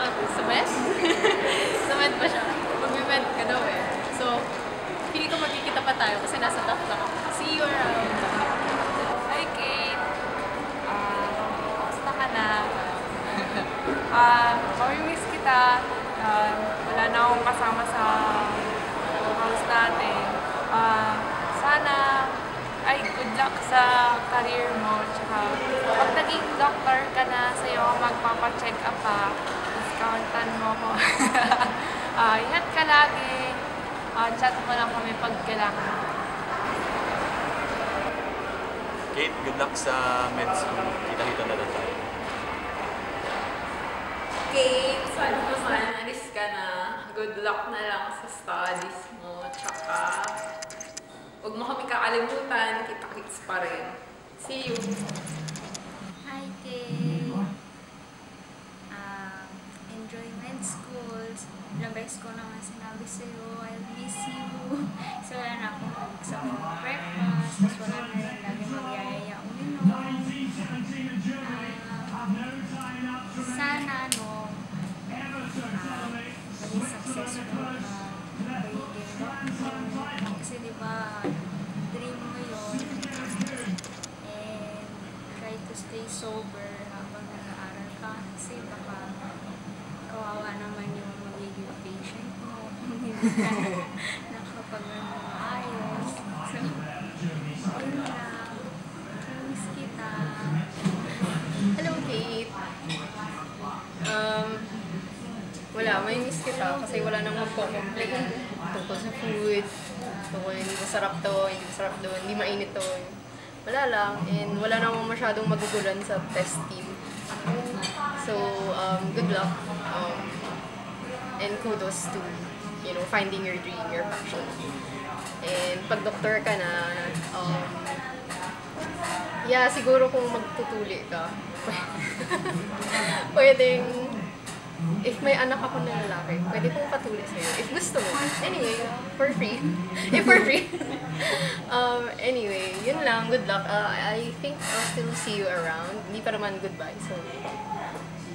lang sa med. Sa med pa siya. Mag-med ka daw eh. So, hindi ko magkikita pa tayo kasi nasa top lang ako. See you around. Hi, Kate. Kamusta ka na? Mamimiss kita. Wala na akong kasama sa house natin. Sana ay good luck sa career mo. Tsaka pag naging doctor ka na, sa'yo ako magpapacheck up pa. Discountan mo ko. Ingat ka lagi. Chat mo lang kami pag kailangan mo. Kate, good luck sa med school. Kita-kita na tayo. Kate, sana naman, alis ka na. Good luck na lang sa studies mo. Tsaka, huwag mo kami kakalimutan. Kita-kits pa rin. See you! Hi, Kate! Enjoy med schools. Ilang beses ko naman sinabi sa'yo, I'll miss you. So, wala na akong mag-sabay breakfast. Tapos wala na rin lagi magyayaya uminom. Sana, maging successful ka. Pagiging doctor. Kasi diba, dream mo yun. And try to stay sober habang nag-aaral ka. Kasi baka kawawa naman yung magiging patient mo. Hindi ka nakapag-ayos. So, yun lang. Miss kita. Hello, Kate! Wala, may miss kita kasi wala nang magko-complain tungkol sa food, tungkol hindi masarap to, hindi masarap doon, hindi mainit to. Wala lang, and wala namang masyadong magugulan sa test team. So, good luck, and kudos to, you know, finding your dream, your passion. And pag doktor ka na, yeah, siguro kung magtutuli ka, pwedeng, if may anak ako na lalaki, pwede kong patuli sa'yo. If gusto mo. Anyway, for free. If for free. Anyway, yun lang. Good luck. I think I'll still see you around. Hindi pa naman goodbye. So,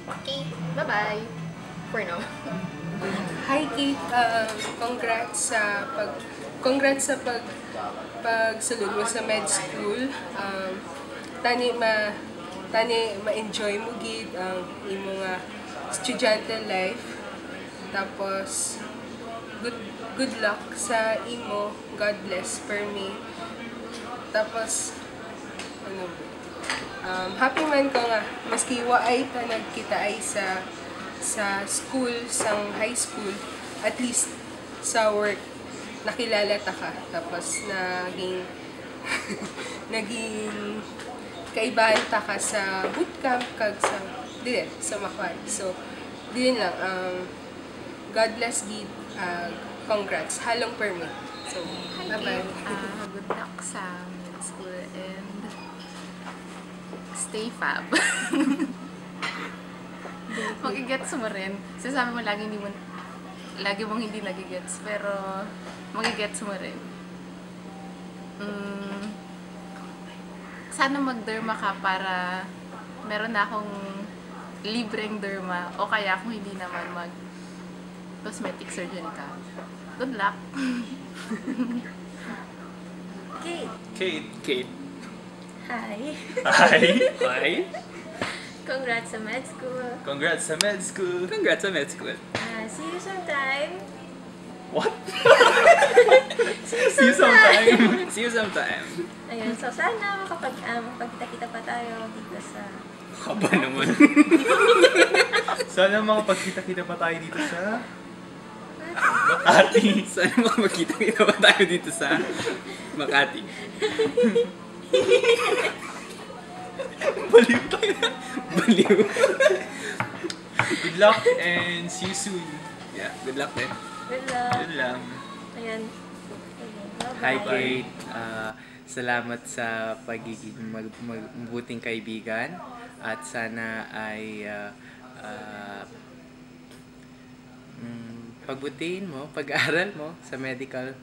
okay. Bye-bye. For now. Hi, Kate. Congrats sa pagsulod mo sa med school. Tani ma-enjoy mo gid ang imo nga estudyante life. Tapos good luck sa imo. God bless for me. Tapos happy man ko nga maski waay ta nagkita ay sa school, sang high school, at least sa work nakilala ta ka. Tapos naging kaibahan ta ka sa bootcamp kag sa Macquarie. So, din lang. God bless gid. Congrats. Halong permit. So, bye-bye. Good luck sa med school and stay fab. Magigets mo rin. Sasabi mo lagi mong hindi nagigets, pero magigets mo rin. Sana mag-derma ka para meron na akong libreng derma, o kaya kung hindi naman mag-cosmetic surgeon ka. Good luck! Kate! Kate. Hi! Hi. Hi. Congrats sa med school. Congrats sa med school. Congrats sa med school. See you sometime. What? See you sometime. See you sometime. Ayun, so sana makapagkita-kita pa tayo dito sa... Haba naman. Sana makapagkita-kita pa tayo dito sa Makati. Sana makapagkita-kita pa tayo dito sa Makati. Baliw tayo. Baliw. Good luck and see you soon. Yeah, good luck din. Good luck. Yun lang. Ayan. Hi Kate. Salamat sa pagiging mabuting kaibigan at sana ay pagbutihin mo, pag-aaral mo sa medical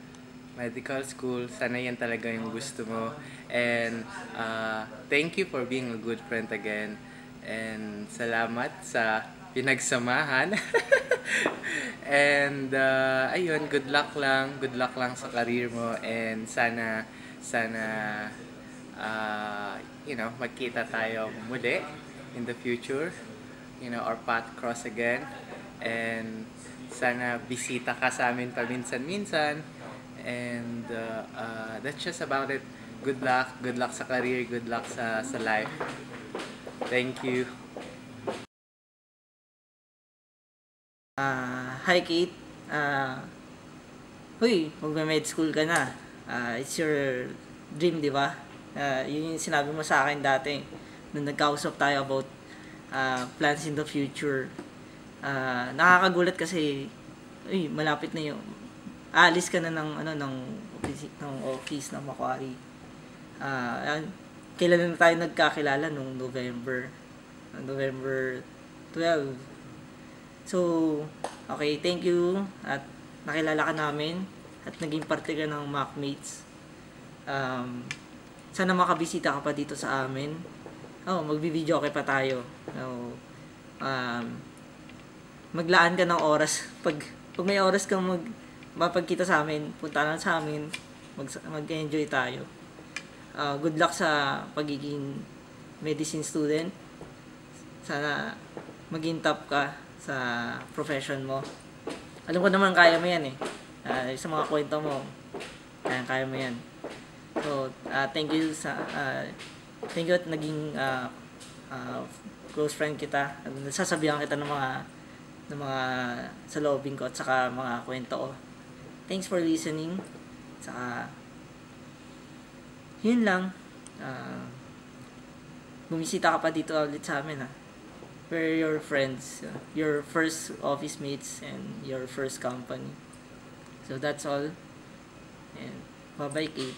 school. Sana yan talaga yung gusto mo. And thank you for being a good friend again. And salamat sa pinagsamahan. And ayun, good luck lang. Good luck lang sa career mo, and sana magkita tayo muli in the future. Our path cross again. And sana bisita ka sa amin paminsan-minsan. And that's just about it. Good luck. Good luck sa career. Good luck sa life. Thank you. Hi Kate. Magme-med school ka na. It's your dream, di ba? Yun yung sinabi mo sa akin dati nung nagkausap tayo about plans in the future. Nakakagulat kasi malapit na yung aalis ka na ng office ng Macquarie. Kailan na tayo nagkakilala nung November 12. So, okay, thank you at nakilala ka namin at naging parte ka ng MacMates. Sana makabisita ka pa dito sa amin. Magbi-video okay pa tayo. Maglaan ka ng oras. Pag may oras kang mapagkita sa amin, punta lang sa amin, mag-enjoy tayo. Good luck sa pagiging medicine student. Sana maging top ka sa profession mo. Alam ko naman kaya mo yan eh. Sa mga kwento mo, kaya mo yan. So, thank you at naging close friend kita. Nasasabihan kita ng mga sa lobbying ko at saka mga kwento ko. Thanks for listening. Saka yun lang. Bumisita ka pa dito ulit sa amin ha. We're your friends, your first office mates, and your first company. So that's all. And bye-bye, Kate.